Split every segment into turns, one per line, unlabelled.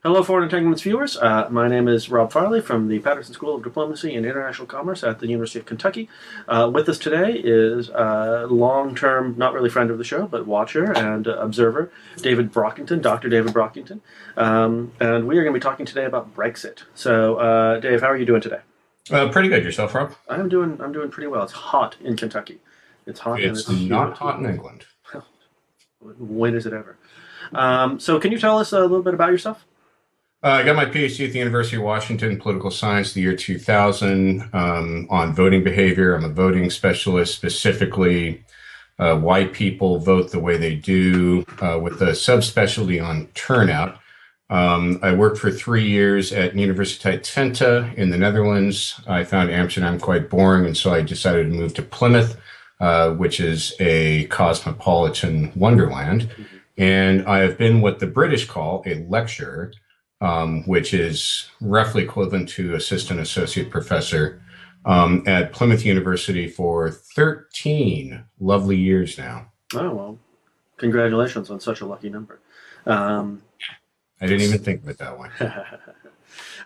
Hello, Foreign Entanglements viewers. My name is Rob Farley from the Patterson School of Diplomacy and International Commerce at the University of Kentucky. With us today is long-term, not really friend of the show, but watcher and observer, David Brockington, Dr. David Brockington. And we are going to be talking today about Brexit. So, Dave, how are you doing today?
Pretty good. Yourself, Rob?
I'm doing pretty well. It's hot in Kentucky. It's hot and
It's
it's
not
humid.
hot in England.
When is it ever? So can you tell us a little bit about yourself?
I got my PhD at the University of Washington, political science, the year 2000, on voting behavior. I'm a voting specialist, specifically why people vote the way they do, with a subspecialty on turnout. I worked for 3 years at Universiteit Twente in the Netherlands. I found Amsterdam quite boring, and so I decided to move to Plymouth, which is a cosmopolitan wonderland. And I have been what the British call a lecturer, which is roughly equivalent to assistant associate professor, at Plymouth University for 13 lovely years now.
Oh, well, congratulations on such a lucky number. Um,
I didn't even think of it that way.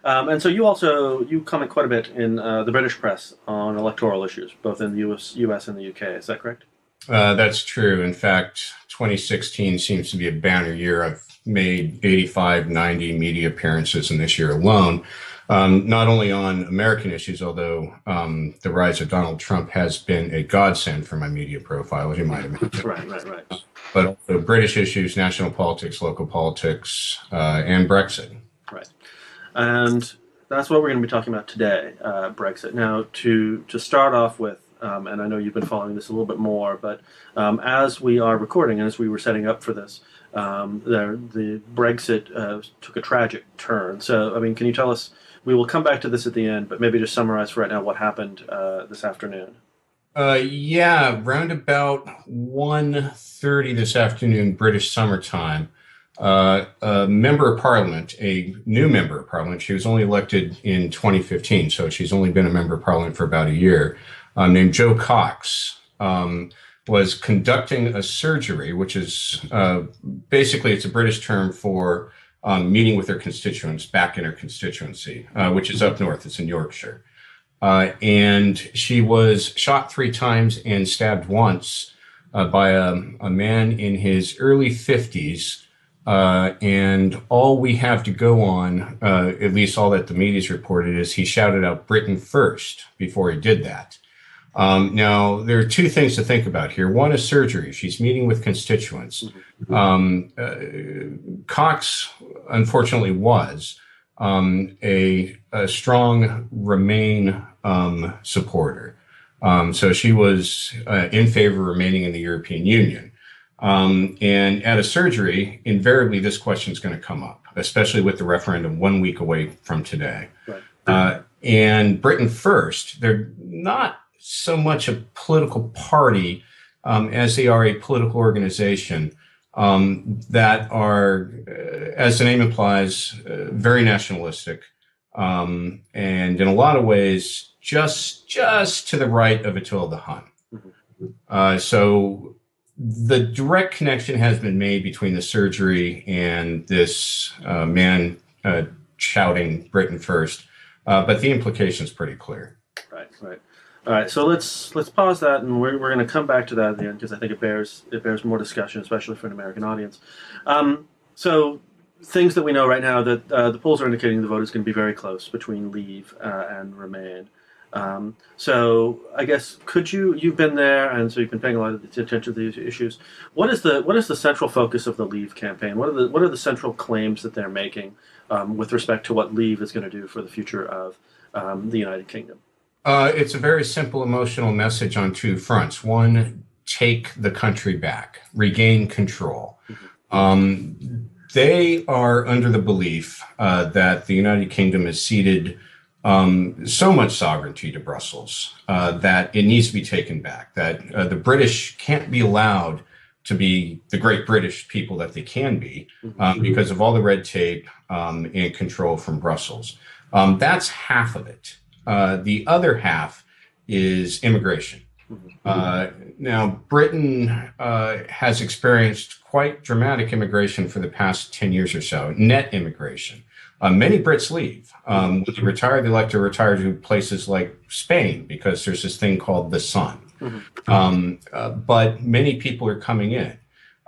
and so you comment quite a bit in the British press on electoral issues, both in the US and the UK. Is that correct?
That's true. In fact, 2016 seems to be a banner year. I've made 85, 90 media appearances in this year alone, not only on American issues, although the rise of Donald Trump has been a godsend for my media profile, as you might imagine.
Right.
But also British issues, national politics, local politics, and Brexit.
Right. And that's what we're going to be talking about today, Brexit. Now, to start off with, and I know you've been following this a little bit more, but as we are recording and as we were setting up for this, the Brexit took a tragic turn. So, I mean, can you tell us, we will come back to this at the end, but maybe just summarize for right now what happened this afternoon.
Yeah, round about 1:30 this afternoon, British summertime, a member of parliament, a new member of parliament, she was only elected in 2015, so she's only been a member of parliament for about a year, named Jo Cox, was conducting a surgery, which is basically, it's a British term for meeting with her constituents back in her constituency, which is up north. It's in Yorkshire. And she was shot 3 times and stabbed once by a man in his early 50s. And all we have to go on, at least all that the media's reported, is he shouted out Britain first before he did that. Now, there are 2 things to think about here. One is surgery. She's meeting with constituents. Cox, unfortunately, was a strong Remain supporter. So she was in favor of remaining in the European Union. And at a surgery, invariably, this question is going to come up, especially with the referendum 1 week away from today.
Right.
And Britain First, they're not so much a political party as they are a political organization that are, as the name implies, very nationalistic, and in a lot of ways just to the right of Attila the Hun. So the direct connection has been made between the surgery and this man shouting Britain first, but the implication is pretty clear.
Right. All right, so let's pause that, and we're going to come back to that at the end because I think it bears more discussion, especially for an American audience. So things that we know right now, that the polls are indicating the vote is going to be very close between Leave and Remain. So I guess you've been there, and so you've been paying a lot of attention to these issues. What is the central focus of the Leave campaign? What are the central claims that they're making with respect to what Leave is going to do for the future of the United Kingdom?
It's a very simple emotional message on 2 fronts. One, take the country back, regain control. They are under the belief that the United Kingdom has ceded so much sovereignty to Brussels that it needs to be taken back, that the British can't be allowed to be the great British people that they can be because of all the red tape and control from Brussels. That's half of it. The other half is immigration. Now, Britain has experienced quite dramatic immigration for the past 10 years or so, net immigration. Many Brits leave. When they retire, they like to retire to places like Spain because there's this thing called the sun. But many people are coming in.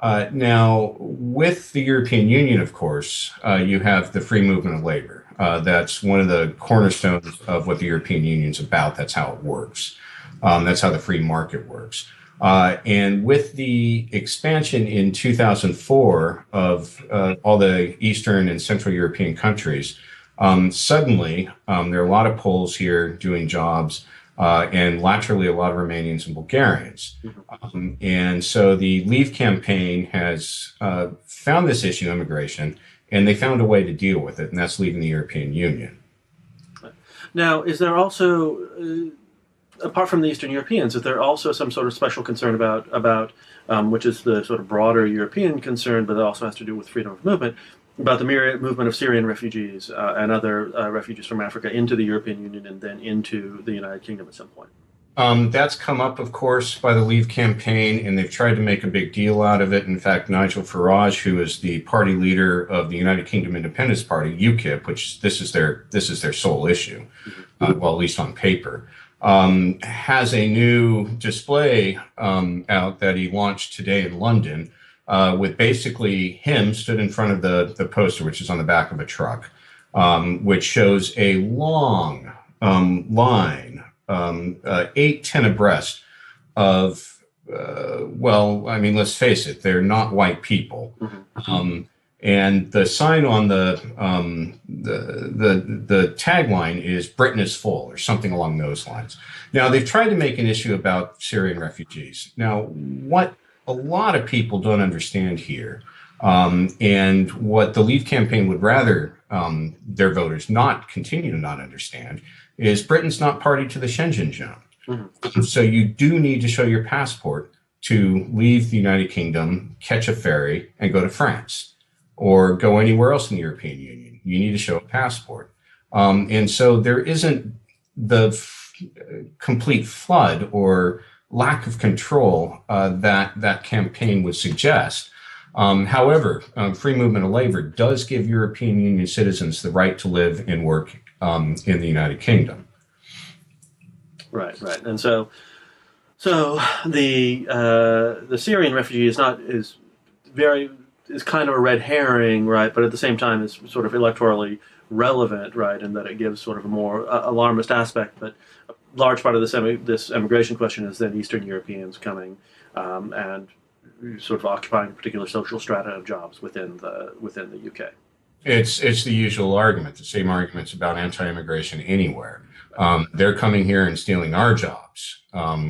Now, with the European Union, of course, you have the free movement of labor. That's one of the cornerstones of what the European Union is about. That's how it works. That's how the free market works. And with the expansion in 2004 of all the Eastern and Central European countries, suddenly there are a lot of Poles here doing jobs, and laterally a lot of Romanians and Bulgarians. And so the Leave campaign has found this issue, immigration, and they found a way to deal with it, and that's leaving the European Union.
Now, is there also apart from the Eastern Europeans, is there also some sort of special concern about which is the sort of broader European concern, but it also has to do with freedom of movement, about the myriad movement of Syrian refugees and other refugees from Africa into the European Union and then into the United Kingdom at some point?
That's come up, of course, by the Leave campaign, and they've tried to make a big deal out of it. In fact, Nigel Farage, who is the party leader of the United Kingdom Independence Party, UKIP, which this is their sole issue, well, at least on paper, has a new display out that he launched today in London, with basically him stood in front of the poster, which is on the back of a truck, which shows a long line, 8, 10 abreast of, well, I mean, let's face it, they're not white people. And the sign on the tagline is "Britain is full" or something along those lines. Now, they've tried to make an issue about Syrian refugees. Now, what a lot of people don't understand here, and what the Leave campaign would rather their voters not continue to not understand, is Britain's not party to the Schengen zone. So you do need to show your passport to leave the United Kingdom, catch a ferry, and go to France, or go anywhere else in the European Union. You need to show a passport. And so there isn't the complete flood or lack of control that campaign would suggest. However, free movement of labor does give European Union citizens the right to live and work in the United Kingdom.
Right. And so the Syrian refugee is kind of a red herring, right? But at the same time, is sort of electorally relevant, right? In that it gives sort of a more alarmist aspect. But a large part of this immigration question is then Eastern Europeans coming and sort of occupying a particular social strata of jobs within the UK.
It's the usual argument, the same arguments about anti-immigration anywhere. They're coming here and stealing our jobs,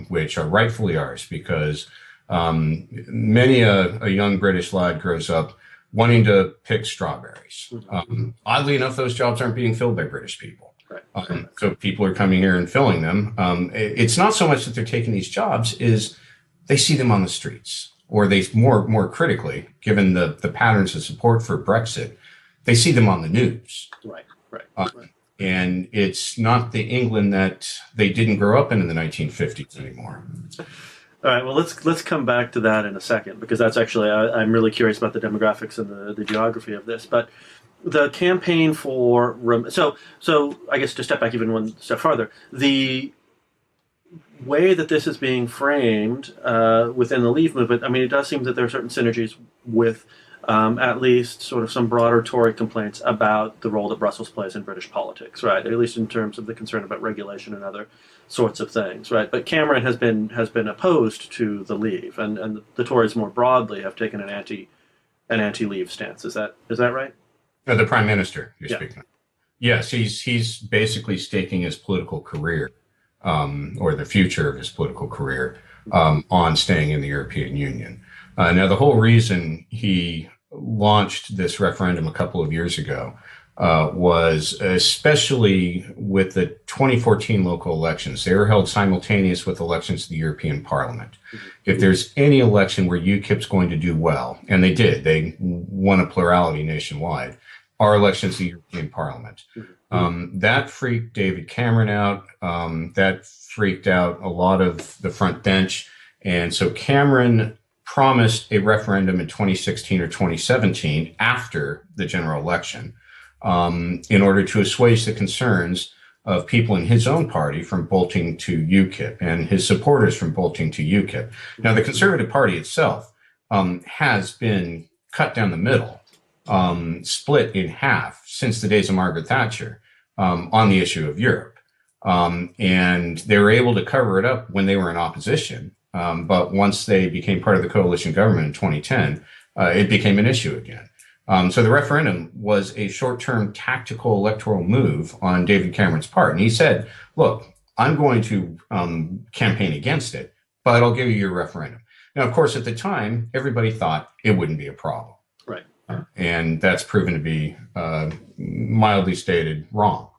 which are rightfully ours, because many a young British lad grows up wanting to pick strawberries. Oddly enough, those jobs aren't being filled by British people.
Right.
So people are coming here and filling them. It's not so much that they're taking these jobs, is they see them on the streets, or they more critically, given the patterns of support for Brexit, they see them on the news.
Right.
And it's not the England that they didn't grow up in the 1950s anymore.
All right. Well, let's come back to that in a second, because that's actually I'm really curious about the demographics and the geography of this. But the campaign for so I guess to step back even one step farther, the way that this is being framed within the Leave movement, I mean, it does seem that there are certain synergies with at least sort of some broader Tory complaints about the role that Brussels plays in British politics, right? At least in terms of the concern about regulation and other sorts of things, right? But Cameron has been opposed to the Leave, and the Tories more broadly have taken an anti-Leave stance. Is that right?
The Prime Minister you're speaking of. Yes, he's basically staking his political career, or the future of his political career, on staying in the European Union. Now, the whole reason he launched this referendum a couple of years ago was especially with the 2014 local elections. They were held simultaneous with elections to the European Parliament. If there's any election where UKIP's going to do well, and they did, they won a plurality nationwide, our elections to the European Parliament. That freaked David Cameron out. That freaked out a lot of the front bench. And so Cameron promised a referendum in 2016 or 2017 after the general election in order to assuage the concerns of people in his own party from bolting to UKIP and his supporters from bolting to UKIP. Now, the Conservative Party itself has been cut down the middle, split in half since the days of Margaret Thatcher on the issue of Europe. And they were able to cover it up when they were in opposition. But once they became part of the coalition government in 2010, it became an issue again. So the referendum was a short-term tactical electoral move on David Cameron's part. And he said, look, I'm going to campaign against it, but I'll give you your referendum. Now, of course, at the time, everybody thought it wouldn't be a problem.
Right.
And that's proven to be, mildly stated, wrong.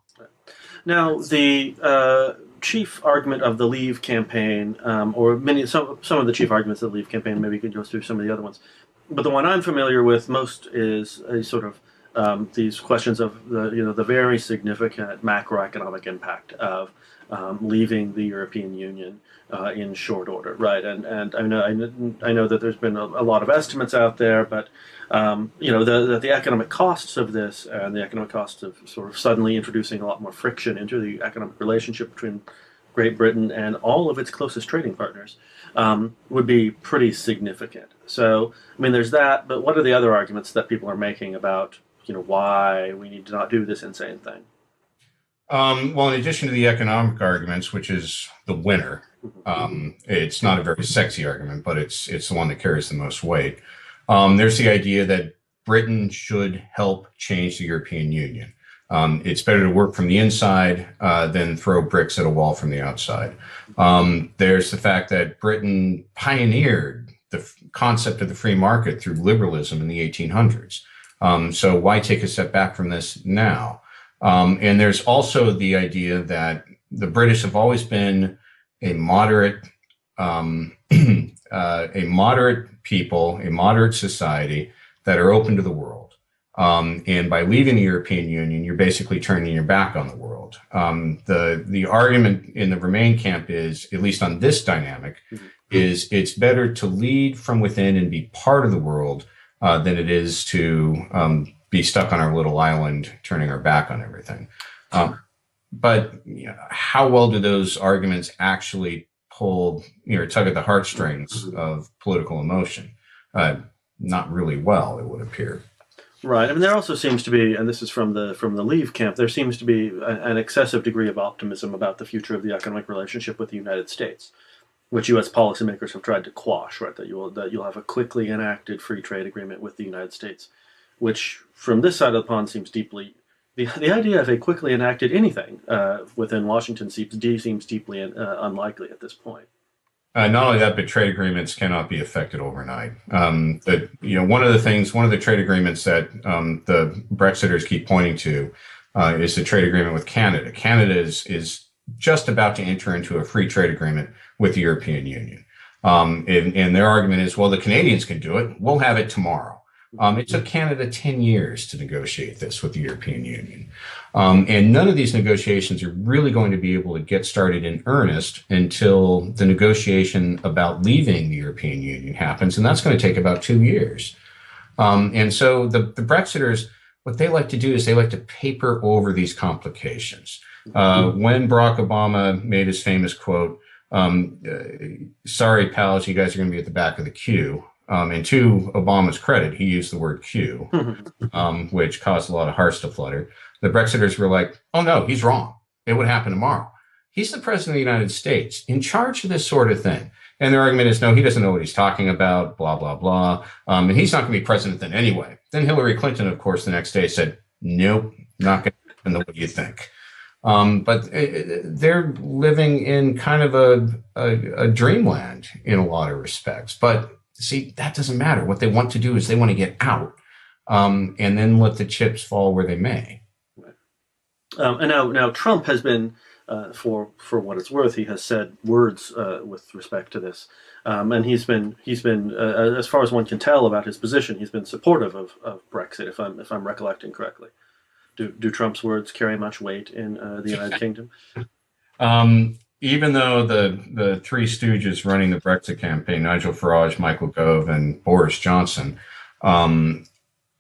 Now, the chief argument of the Leave campaign, or some of the chief arguments of the Leave campaign, maybe you could go through some of the other ones. But the one I'm familiar with most is a sort of these questions of the very significant macroeconomic impact of leaving the European Union in short order, right? And I know that there's been a lot of estimates out there, but the economic costs of this and the economic costs of sort of suddenly introducing a lot more friction into the economic relationship between Great Britain and all of its closest trading partners would be pretty significant. So, I mean, there's that, but what are the other arguments that people are making about, why we need to not do this insane thing?
Well, in addition to the economic arguments, which is the winner, it's not a very sexy argument, but it's the one that carries the most weight. There's the idea that Britain should help change the European Union. It's better to work from the inside than throw bricks at a wall from the outside. There's the fact that Britain pioneered the concept of the free market through liberalism in the 1800s. So why take a step back from this now? And there's also the idea that the British have always been a moderate people, a moderate society that are open to the world. And by leaving the European Union, you're basically turning your back on the world. The argument in the Remain camp is, at least on this dynamic, is it's better to lead from within and be part of the world than it is to be stuck on our little island, turning our back on everything. But how well do those arguments actually pull, tug at the heartstrings of political emotion? Not really well, it would appear.
Right. I mean, there also seems to be, and this is from the Leave camp, there seems to be an excessive degree of optimism about the future of the economic relationship with the United States, which U.S. policymakers have tried to quash. Right, that you'll have a quickly enacted free trade agreement with the United States, which from this side of the pond seems deeply. The idea of a quickly enacted anything within Washington seems deeply unlikely at this point.
Not only that, but trade agreements cannot be effected overnight. One of the trade agreements that the Brexiters keep pointing to is the trade agreement with Canada. Canada is just about to enter into a free trade agreement with the European Union. And their argument is, well, the Canadians can do it. We'll have it tomorrow. It took Canada 10 years to negotiate this with the European Union. And none of these negotiations are really going to be able to get started in earnest until the negotiation about leaving the European Union happens. And that's going to take about 2 years. And so the Brexiters, what they like to do is they like to paper over these complications. When Barack Obama made his famous quote, sorry, pals, you guys are going to be at the back of the queue. And to Obama's credit, he used the word queue, which caused a lot of hearts to flutter. The Brexiters were like, oh, no, he's wrong. It would happen tomorrow. He's the president of the United States in charge of this sort of thing. And their argument is, no, he doesn't know what he's talking about, blah, blah, blah. And he's not going to be president then anyway. Then Hillary Clinton, of course, the next day said, nope, not going to happen the way you think. But they're living in kind of a dreamland in a lot of respects. But see, that doesn't matter. What they want to do is they want to get out and then let the chips fall where they may.
And now Trump has been, for what it's worth, he has said words with respect to this, and he's been as far as one can tell about his position, he's been supportive of Brexit. If I'm recollecting correctly, do Trump's words carry much weight in the United Kingdom?
even though the three stooges running the Brexit campaign, Nigel Farage, Michael Gove, and Boris Johnson, um,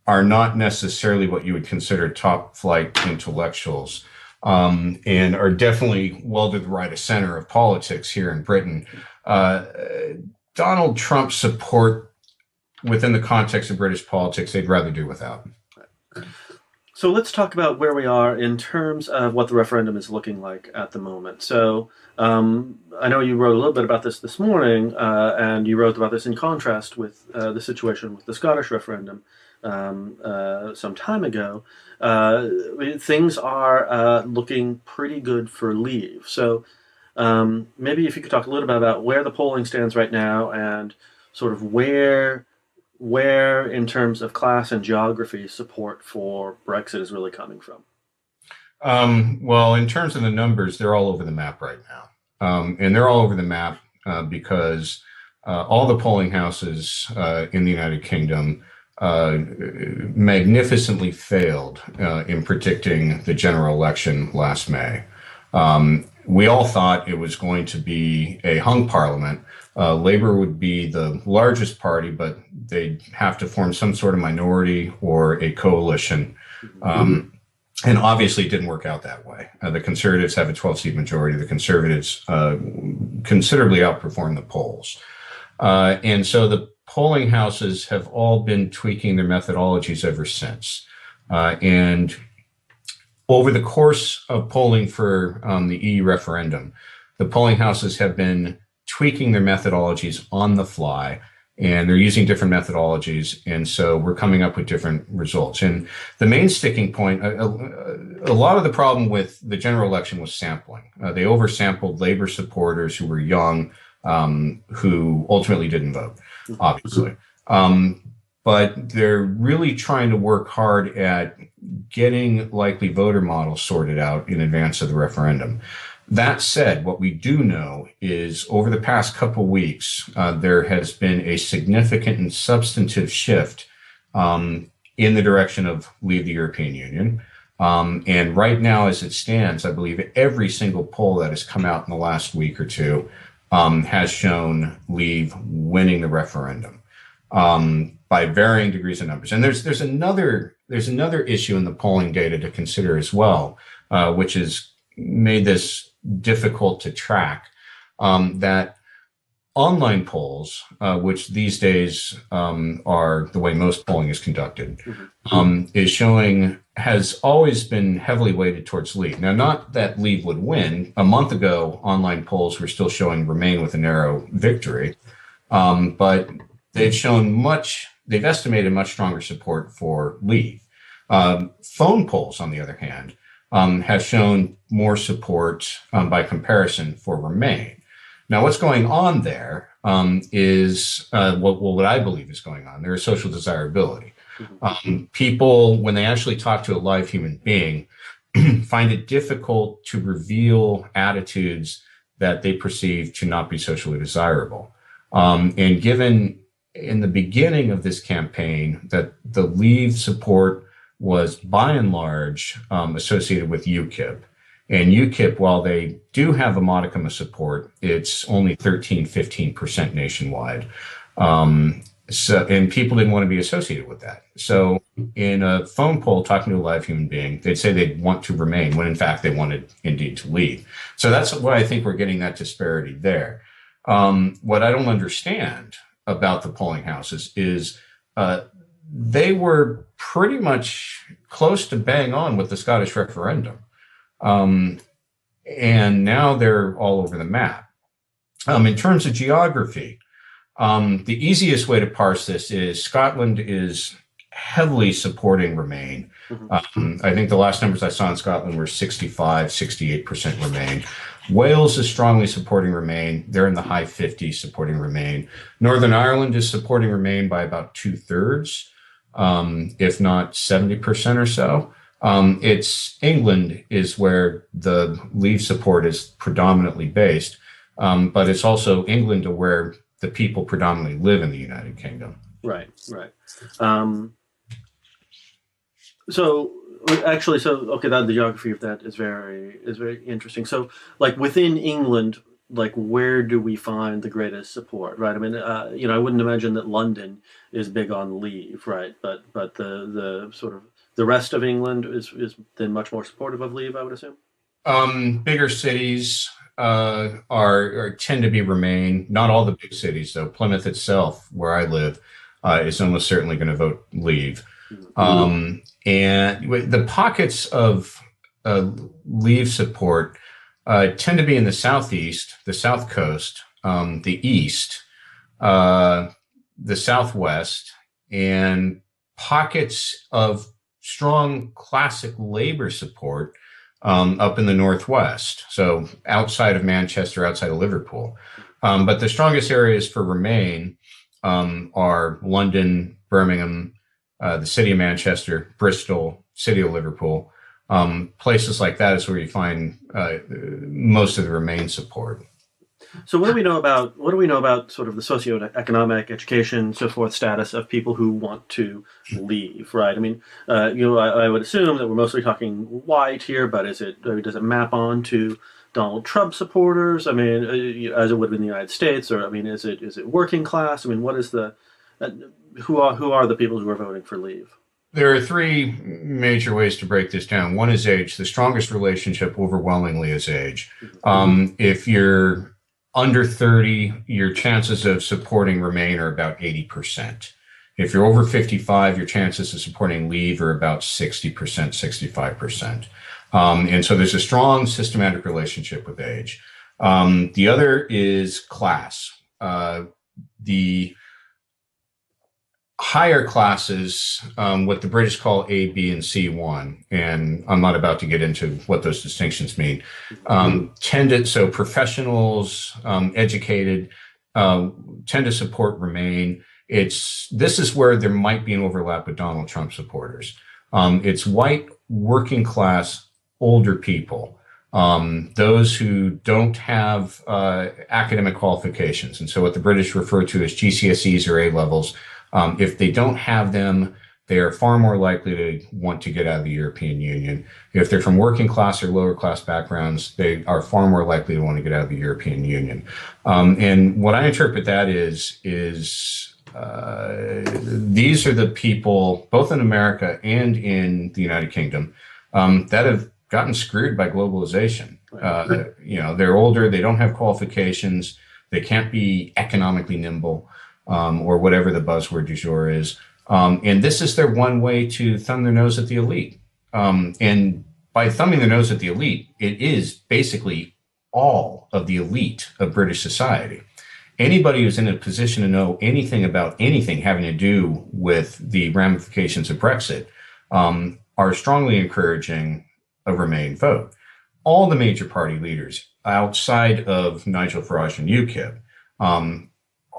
are not necessarily what you would consider top flight intellectuals, and are definitely well to the right of center of politics here in Britain. Uh, Donald Trump's support within the context of British politics, they'd rather do without.
So let's talk about where we are in terms of what the referendum is looking like at the moment. So I know you wrote a little bit about this morning, and you wrote about this in contrast with the situation with the Scottish referendum some time ago. Things are looking pretty good for Leave. So maybe if you could talk a little bit about where the polling stands right now and sort of where in terms of class and geography support for Brexit is really coming from.
Well, in terms of the numbers, they're all over the map right now. And they're all over the map because all the polling houses in the United Kingdom magnificently failed in predicting the general election last May. We all thought it was going to be a hung parliament. Labour would be the largest party, but they'd have to form some sort of minority or a coalition. And obviously it didn't work out that way. The Conservatives have a 12-seat majority. The Conservatives considerably outperformed the polls. And so the polling houses have all been tweaking their methodologies ever since. And over the course of polling for the EU referendum, the polling houses have been tweaking their methodologies on the fly, and they're using different methodologies. And so we're coming up with different results. And the main sticking point, a lot of the problem with the general election was sampling. They oversampled Labour supporters who were young, who ultimately didn't vote, obviously. But they're really trying to work hard at getting likely voter models sorted out in advance of the referendum. That said, what we do know is over the past couple of weeks, there has been a significant and substantive shift in the direction of leave the European Union. And right now, as it stands, I believe every single poll that has come out in the last week or two has shown Leave winning the referendum by varying degrees of numbers. And there's another issue in the polling data to consider as well, which has made this difficult to track. That online polls, which these days are the way most polling is conducted, is showing has always been heavily weighted towards Leave. Now, not that Leave would win. A month ago, online polls were still showing Remain with a narrow victory, but they've estimated much stronger support for Leave. Phone polls, on the other hand, have shown more support by comparison for Remain. Now, what's going on there is what I believe is going on. There is social desirability. People, when they actually talk to a live human being, find it difficult to reveal attitudes that they perceive to not be socially desirable. And given in the beginning of this campaign that the Leave support was by and large associated with UKIP. And UKIP, while they do have a modicum of support, it's only 13-15% nationwide. And people didn't want to be associated with that. So in a phone poll talking to a live human being, they'd say they'd want to Remain when in fact they wanted indeed to leave. So that's why I think we're getting that disparity there. What I don't understand about the polling houses is they were pretty much close to bang on with the Scottish referendum. And now they're all over the map. In terms of geography, the easiest way to parse this is Scotland is heavily supporting Remain. I think the last numbers I saw in Scotland were 68% Remain. Wales is strongly supporting Remain. They're in the high 50s supporting Remain. Northern Ireland is supporting Remain by about 2/3, if not 70% or so. It's England is where the Leave support is predominantly based, but it's also England to where the people predominantly live in the United Kingdom.
Right. So actually, so okay, that the geography of that is very interesting. So, like within England, like where do we find the greatest support, right? I mean, I wouldn't imagine that London is big on leave, right? But the sort of the rest of England is then much more supportive of leave, I would assume.
Bigger cities are tend to be Remain. Not all the big cities, though. Plymouth itself, where I live, is almost certainly going to vote Leave. And the pockets of Leave support tend to be in the southeast, the south coast, the east, the southwest, and pockets of strong classic labor support up in the northwest, so outside of Manchester, outside of Liverpool. But the strongest areas for Remain are London, Birmingham, the city of Manchester, Bristol, city of Liverpool. Places like that is where you find most of the Remain support.
So what do we know about sort of the socioeconomic, education, so forth status of people who want to leave, right? I mean, I would assume that we're mostly talking white here, but does it map on to Donald Trump supporters? I mean, as it would in the United States, or I mean, is it working class? I mean, what is who are the people who are voting for leave?
There are three major ways to break this down. One is age. The strongest relationship overwhelmingly is age. If you're under 30, your chances of supporting Remain are about 80%. If you're over 55, your chances of supporting Leave are about 60%, 65%. And so there's a strong systematic relationship with age. The other is class. The higher classes, what the British call A, B, and C1, and I'm not about to get into what those distinctions mean, so professionals, educated, tend to support Remain. This is where there might be an overlap with Donald Trump supporters. It's white, working class, older people, those who don't have academic qualifications. And so what the British refer to as GCSEs or A levels, if they don't have them, they are far more likely to want to get out of the European Union. If they're from working class or lower class backgrounds, they are far more likely to want to get out of the European Union. And what I interpret that is these are the people, both in America and in the United Kingdom, that have gotten screwed by globalization. They're older, they don't have qualifications, they can't be economically nimble. Or whatever the buzzword du jour is. And this is their one way to thumb their nose at the elite. And by thumbing their nose at the elite, it is basically all of the elite of British society. Anybody who's in a position to know anything about anything having to do with the ramifications of Brexit are strongly encouraging a Remain vote. All the major party leaders outside of Nigel Farage and UKIP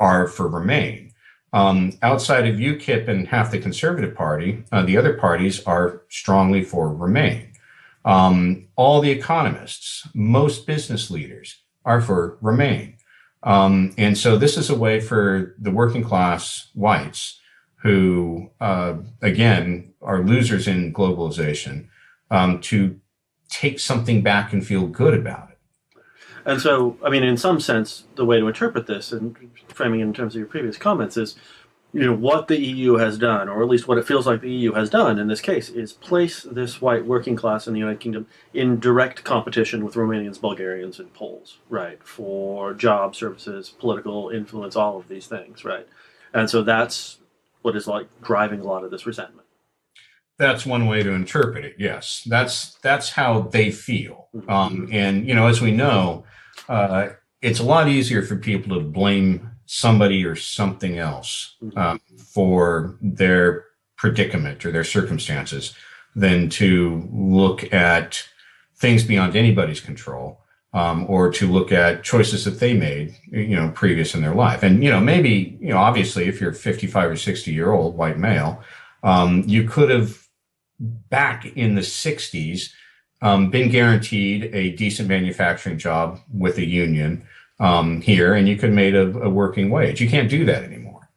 are for Remain. Outside of UKIP and half the Conservative Party, the other parties are strongly for Remain. All the economists, most business leaders are for Remain. And so this is a way for the working class whites who, again, are losers in globalization, to take something back and feel good about it.
And so, I mean, in some sense, the way to interpret this, and framing it in terms of your previous comments, is, what the EU has done, or at least what it feels like the EU has done in this case, is place this white working class in the United Kingdom in direct competition with Romanians, Bulgarians, and Poles, right, for job, services, political influence, all of these things, right? And so that's what is like driving a lot of this resentment.
That's one way to interpret it. Yes, that's how they feel. And as we know, it's a lot easier for people to blame somebody or something else for their predicament or their circumstances than to look at things beyond anybody's control, or to look at choices that they made, previous in their life. And maybe obviously, if you're 55 or 60-year-old white male, you could have, back in the 60s, been guaranteed a decent manufacturing job with a union here, and you could have made a working wage. You can't do that anymore.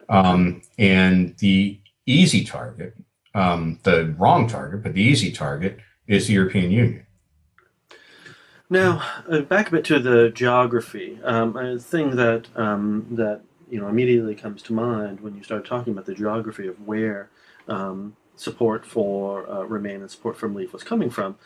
And the easy target The wrong target, but the easy target, is the European Union.
Now, back a bit to the geography. A thing that immediately comes to mind when you start talking about the geography of where support for Remain and support from Leave was coming from.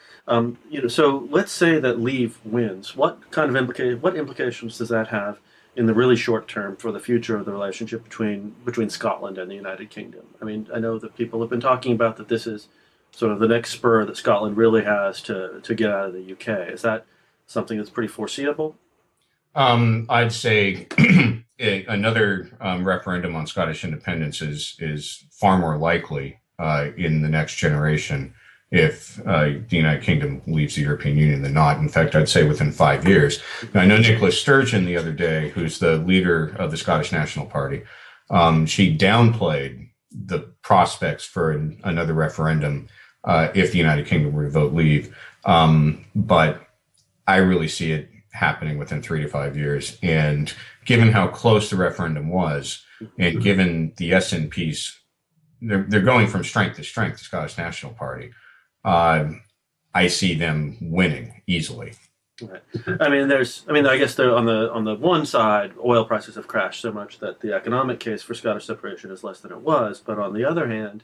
So let's say that Leave wins. What kind of implications does that have in the really short term for the future of the relationship between Scotland and the United Kingdom? I mean, I know that people have been talking about that this is sort of the next spur that Scotland really has to get out of the UK. Is that something that's pretty foreseeable?
I'd say another referendum on Scottish independence is far more likely in the next generation if the United Kingdom leaves the European Union than not. In fact, I'd say within 5 years. Now, I know Nicola Sturgeon the other day, who's the leader of the Scottish National Party, she downplayed the prospects for another referendum if the United Kingdom were to vote leave. But I really see it happening within 3 to 5 years. And given how close the referendum was, and given the SNP's, they're going from strength to strength, the Scottish National Party. I see them winning easily.
Right. I guess on the one side, oil prices have crashed so much that the economic case for Scottish separation is less than it was. But on the other hand,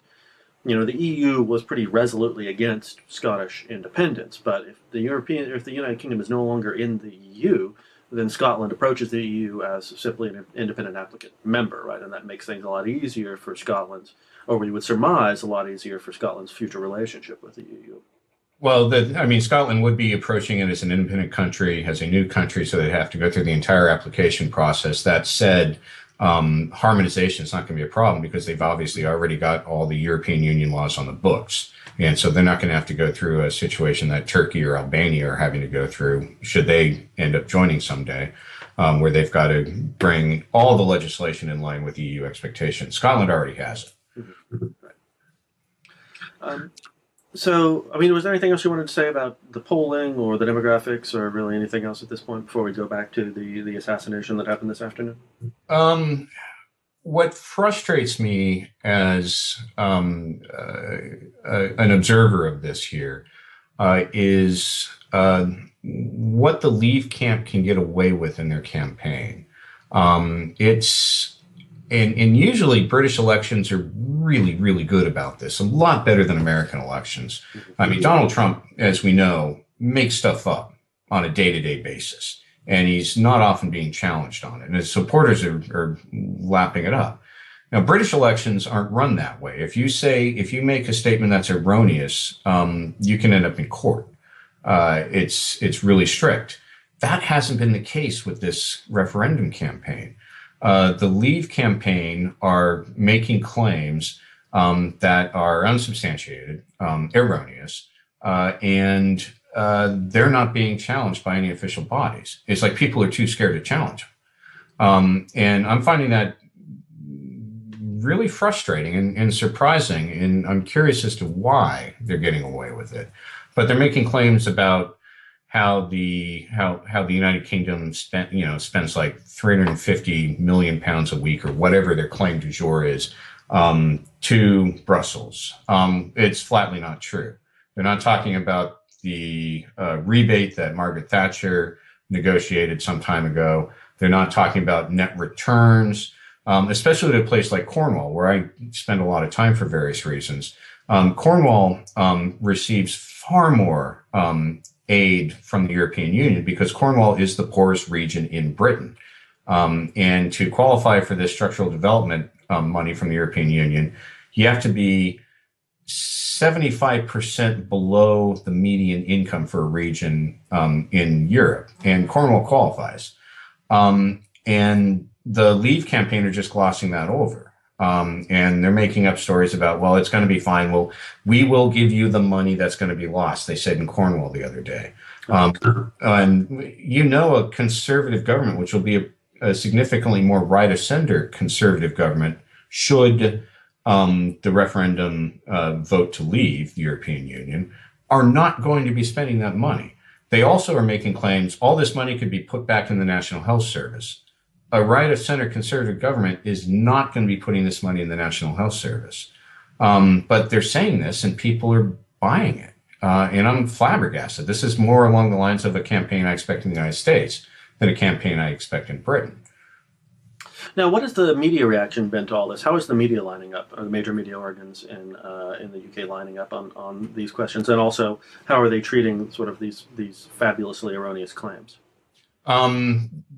the EU was pretty resolutely against Scottish independence. But if the United Kingdom is no longer in the EU, then Scotland approaches the EU as simply an independent applicant member, right? And that makes things a lot easier for Scotland's, or we would surmise a lot easier for Scotland's future relationship with the EU.
Well, Scotland would be approaching it as an independent country, as a new country, so they'd have to go through the entire application process. That said, harmonization is not going to be a problem because they've obviously already got all the European Union laws on the books. And so they're not going to have to go through a situation that Turkey or Albania are having to go through, should they end up joining someday, where they've got to bring all the legislation in line with EU expectations. Scotland already has it.
Mm-hmm. Right. Was there anything else you wanted to say about the polling or the demographics or really anything else at this point before we go back to the assassination that happened this afternoon?
What frustrates me as an observer of this here is what the Leave camp can get away with in their campaign. And usually British elections are really, really good about this, a lot better than American elections. Donald Trump, as we know, makes stuff up on a day-to-day basis, and he's not often being challenged on it. And his supporters are lapping it up. Now, British elections aren't run that way. If you make a statement that's erroneous, you can end up in court. It's really strict. That hasn't been the case with this referendum campaign. The Leave campaign are making claims that are unsubstantiated, erroneous, and they're not being challenged by any official bodies. It's like people are too scared to challenge them. And I'm finding that really frustrating and surprising, and I'm curious as to why they're getting away with it. But they're making claims about how the United Kingdom spends like 350 million pounds a week or whatever their claim du jour is to Brussels. It's flatly not true. They're not talking about the rebate that Margaret Thatcher negotiated some time ago. They're not talking about net returns, especially at a place like Cornwall, where I spend a lot of time for various reasons. Cornwall receives far more aid from the European Union because Cornwall is the poorest region in Britain. And to qualify for this structural development money from the European Union, you have to be 75% below the median income for a region in Europe. And Cornwall qualifies. And the Leave campaign are just glossing that over. And they're making up stories about, well, it's going to be fine. Well, we will give you the money that's going to be lost, they said in Cornwall the other day. And a conservative government, which will be a significantly more right-of-center conservative government, should the referendum vote to leave the European Union, are not going to be spending that money. They also are making claims all this money could be put back in the National Health Service. A right-of-center conservative government is not going to be putting this money in the National Health Service. But they're saying this, and people are buying it. And I'm flabbergasted. This is more along the lines of a campaign I expect in the United States than a campaign I expect in Britain.
Now, what has the media reaction been to all this? How is the media lining up, or the major media organs in the UK lining up on these questions? And also, how are they treating sort of these fabulously erroneous claims?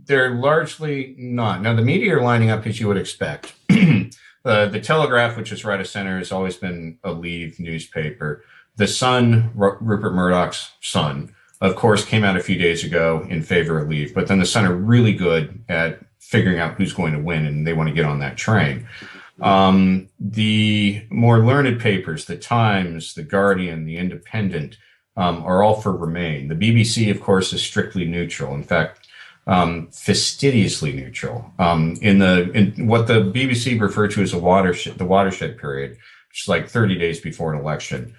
They're largely not. Now, the media are lining up as you would expect. The Telegraph, which is right of center, has always been a Leave newspaper. The Sun, Rupert Murdoch's Sun, of course, came out a few days ago in favor of Leave. But then the Sun are really good at figuring out who's going to win, and they want to get on that train. The more learned papers, the Times, the Guardian, the Independent, are all for Remain. The BBC, of course, is strictly neutral. In fact, fastidiously neutral. In what the BBC referred to as the watershed period, which is like 30 days before an election.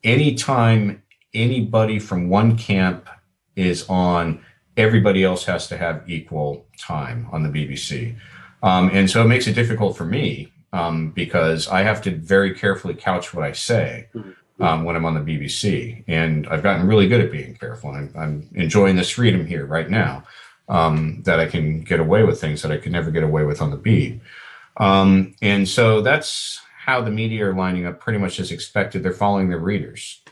Anytime anybody from one camp is on, everybody else has to have equal time on the BBC. And so it makes it difficult for me because I have to very carefully couch what I say when I'm on the BBC. And I've gotten really good at being careful. And I'm enjoying this freedom here right now that I can get away with things that I could never get away with on the beat. And so that's how the media are lining up pretty much as expected. They're following their readers.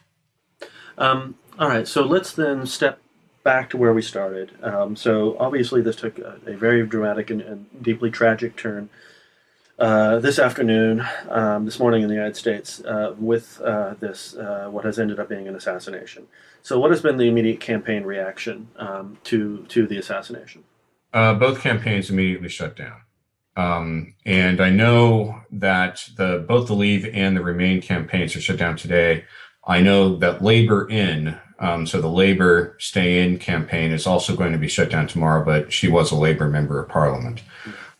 All right, so let's then step back to where we started. So obviously this took a very dramatic and deeply tragic turn this afternoon, this morning in the United States, with what has ended up being an assassination. So what has been the immediate campaign reaction to the assassination?
Both campaigns immediately shut down. And I know that both the Leave and the Remain campaigns are shut down today. I know that Labour In, so the Labour Stay In campaign is also going to be shut down tomorrow, but she was a Labour member of Parliament.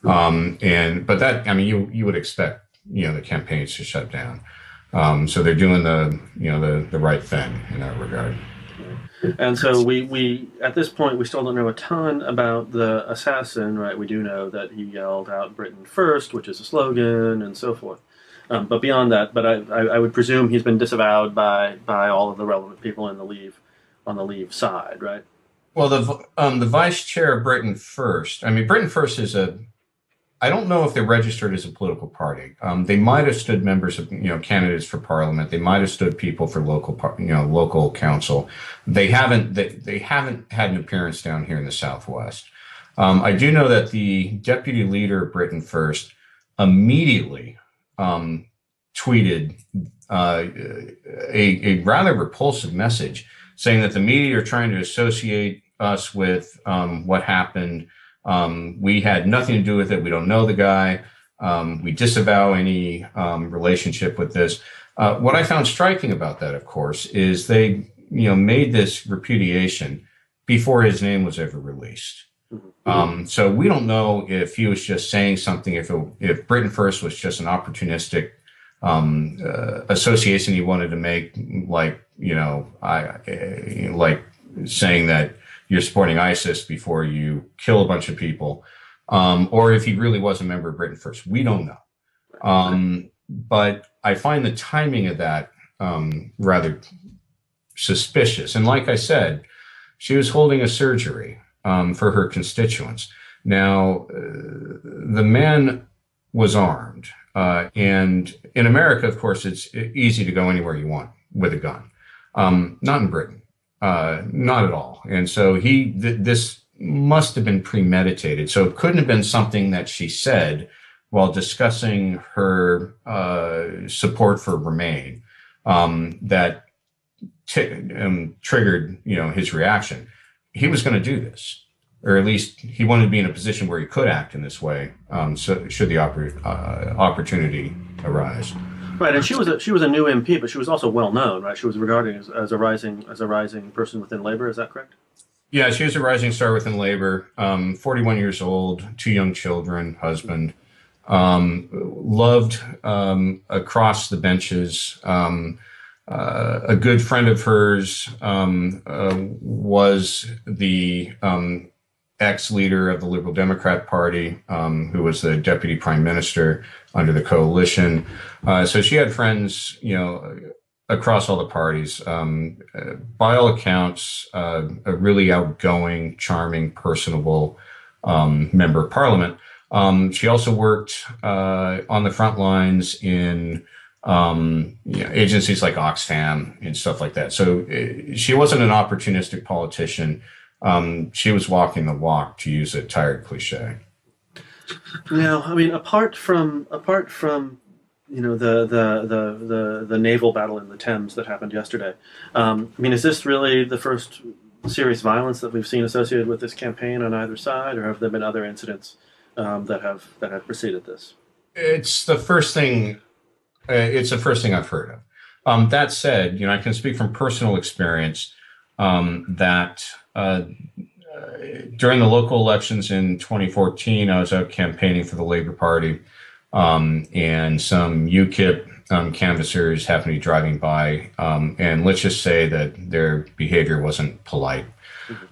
But that, I mean, you would expect, the campaigns to shut down. So they're doing the right thing in that regard.
And so we at this point, we still don't know a ton about the assassin, right? We do know that he yelled out "Britain First," which is a slogan, and so forth. But beyond that, I would presume he's been disavowed by all of the relevant people on the Leave side, right?
Well, the vice chair of Britain First. I mean, Britain First is I don't know if they're registered as a political party. They might have stood members of, candidates for parliament. They might have stood people for local council. They haven't had an appearance down here in the Southwest. I do know that the deputy leader of Britain First immediately tweeted a rather repulsive message saying that the media are trying to associate us with what happened. We had nothing to do with it. We don't know the guy. We disavow any relationship with this. What I found striking about that, of course, is they made this repudiation before his name was ever released. So we don't know if he was just saying something, if Britain First was just an opportunistic association he wanted to make, like saying that you're supporting ISIS before you kill a bunch of people, or if he really was a member of Britain First. We don't know. But I find the timing of that rather suspicious. And like I said, she was holding a surgery for her constituents. Now, the man was armed. And in America, of course, it's easy to go anywhere you want with a gun. Not in Britain. Not at all. And so this must have been premeditated. So it couldn't have been something that she said while discussing her support for Remain that triggered, his reaction. He was going to do this, or at least he wanted to be in a position where he could act in this way. So should the opportunity arise.
Right, and she was a new MP, but she was also well known, right? She was regarded as a rising person within Labour. Is that correct?
Yeah, she was a rising star within Labour. 41 years old, 2 young children, husband. Loved across the benches. A good friend of hers was the ex-leader of the Liberal Democrat Party, who was the deputy prime minister under the coalition. So she had friends, across all the parties. By all accounts, a really outgoing, charming, personable member of parliament. She also worked on the front lines in agencies like Oxfam and stuff like that. So she wasn't an opportunistic politician. She was walking the walk, to use a tired cliche.
Now, I mean, apart from the naval battle in the Thames that happened yesterday, I mean, is this really the first serious violence that we've seen associated with this campaign on either side, or have there been other incidents that have preceded this?
It's the first thing. It's the first thing I've heard of. That said, I can speak from personal experience that during the local elections in 2014, I was out campaigning for the Labour Party, and some UKIP canvassers happened to be driving by, and let's just say that their behavior wasn't polite.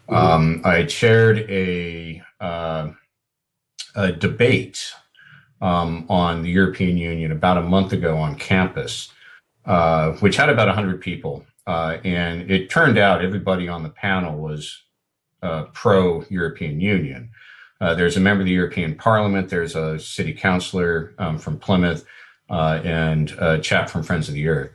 I chaired a debate on the European Union about a month ago on campus, which had about 100 people. And it turned out everybody on the panel was pro-European Union. There's a member of the European Parliament, there's a city councillor from Plymouth, and a chap from Friends of the Earth.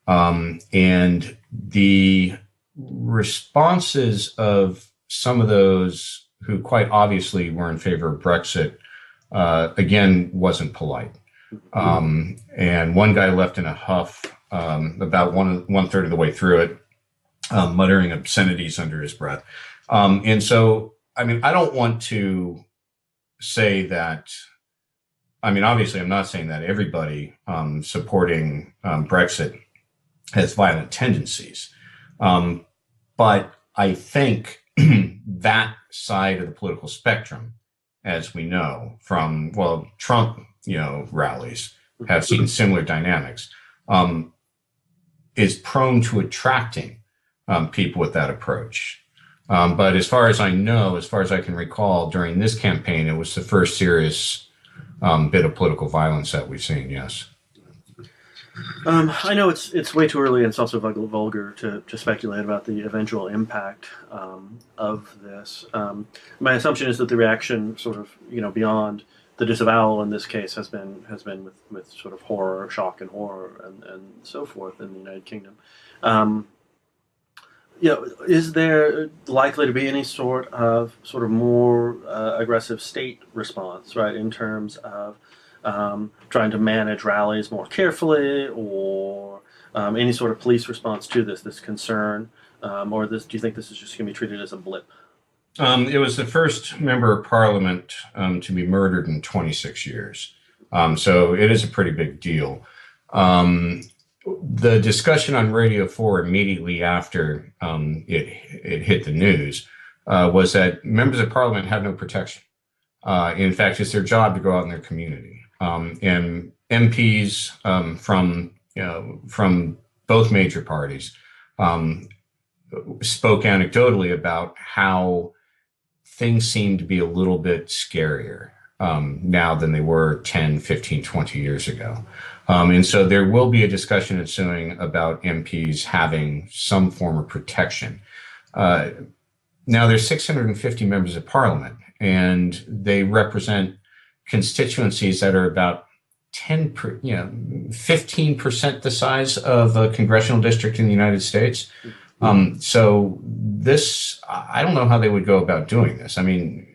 And the responses of some of those who quite obviously were in favor of Brexit, again, wasn't polite. And one guy left in a huff about one third of the way through it, muttering obscenities under his breath. And so, I mean, I don't want to say that, I mean, obviously, I'm not saying that everybody supporting Brexit has violent tendencies. But I think that side of the political spectrum, as we know from, Trump, rallies have seen similar dynamics, is prone to attracting people with that approach. But as far as I know, as far as I can recall, during this campaign, it was the first serious bit of political violence that we've seen, yes.
I know it's way too early, and it's also vulgar to speculate about the eventual impact of this. My assumption is that the reaction, sort of, beyond the disavowal in this case, has been with sort of horror, shock, and horror, and so forth in the United Kingdom. Is there likely to be any sort of more aggressive state response, right, in terms of trying to manage rallies more carefully, or any sort of police response to this concern, or do you think this is just going to be treated as a blip?
It was the first member of parliament to be murdered in 26 years. So it is a pretty big deal. The discussion on Radio 4 immediately after it hit the news was that members of parliament have no protection. In fact, it's their job to go out in their community. And MPs from both major parties spoke anecdotally about how things seem to be a little bit scarier now than they were 10, 15, 20 years ago. And so there will be a discussion ensuing about MPs having some form of protection. Now, there's 650 members of parliament, and they represent constituencies that are about 15% the size of a congressional district in the United States. So this, I don't know how they would go about doing this. I mean,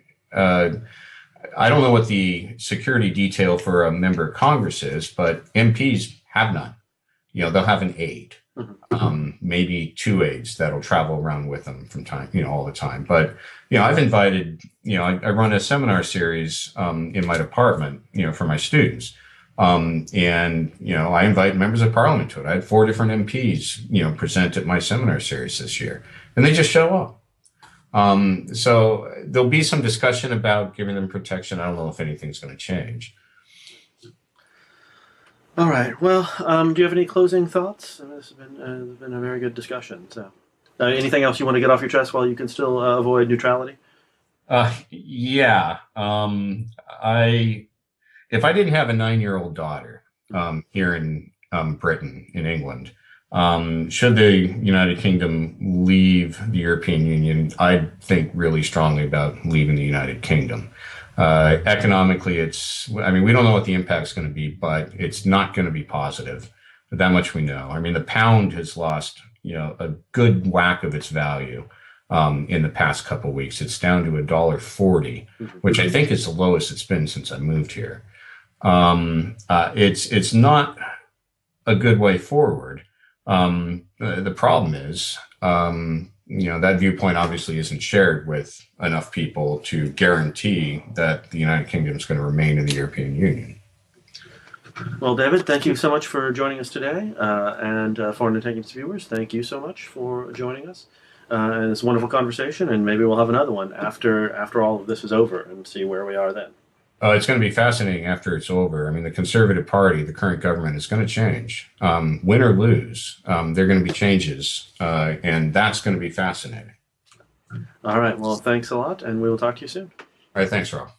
I don't know what the security detail for a member of Congress is, but MPs have none. They'll have an aide, maybe two aides that'll travel around with them from time, all the time. But, I've invited, I run a seminar series in my department, for my students. And, I invite members of parliament to it. I had 4 different MPs, present at my seminar series this year, and they just show up. So there'll be some discussion about giving them protection. I don't know if anything's going to change.
All right. Well, do you have any closing thoughts? This has been a very good discussion. So, anything else you want to get off your chest while you can still avoid neutrality?
Yeah. If I didn't have a 9-year-old daughter here in Britain, in England, should the United Kingdom leave the European Union, I'd think really strongly about leaving the United Kingdom. Economically, I mean, we don't know what the impact is going to be, but it's not going to be positive. That much we know. I mean, the pound has lost, a good whack of its value in the past couple of weeks. It's down to $1.40, which I think is the lowest it's been since I moved here. It's not a good way forward. The problem is, that viewpoint obviously isn't shared with enough people to guarantee that the United Kingdom is going to remain in the European Union.
Well, David, thank you so much for joining us today, and Foreign Intelligence viewers, thank you so much for joining us. And it's a wonderful conversation, and maybe we'll have another one after all of this is over and see where we are then.
It's going to be fascinating after it's over. I mean, the Conservative Party, the current government, is going to change. Win or lose, there are going to be changes, and that's going to be fascinating.
All right. Well, thanks a lot, and we will talk to you soon.
All right. Thanks, Rob.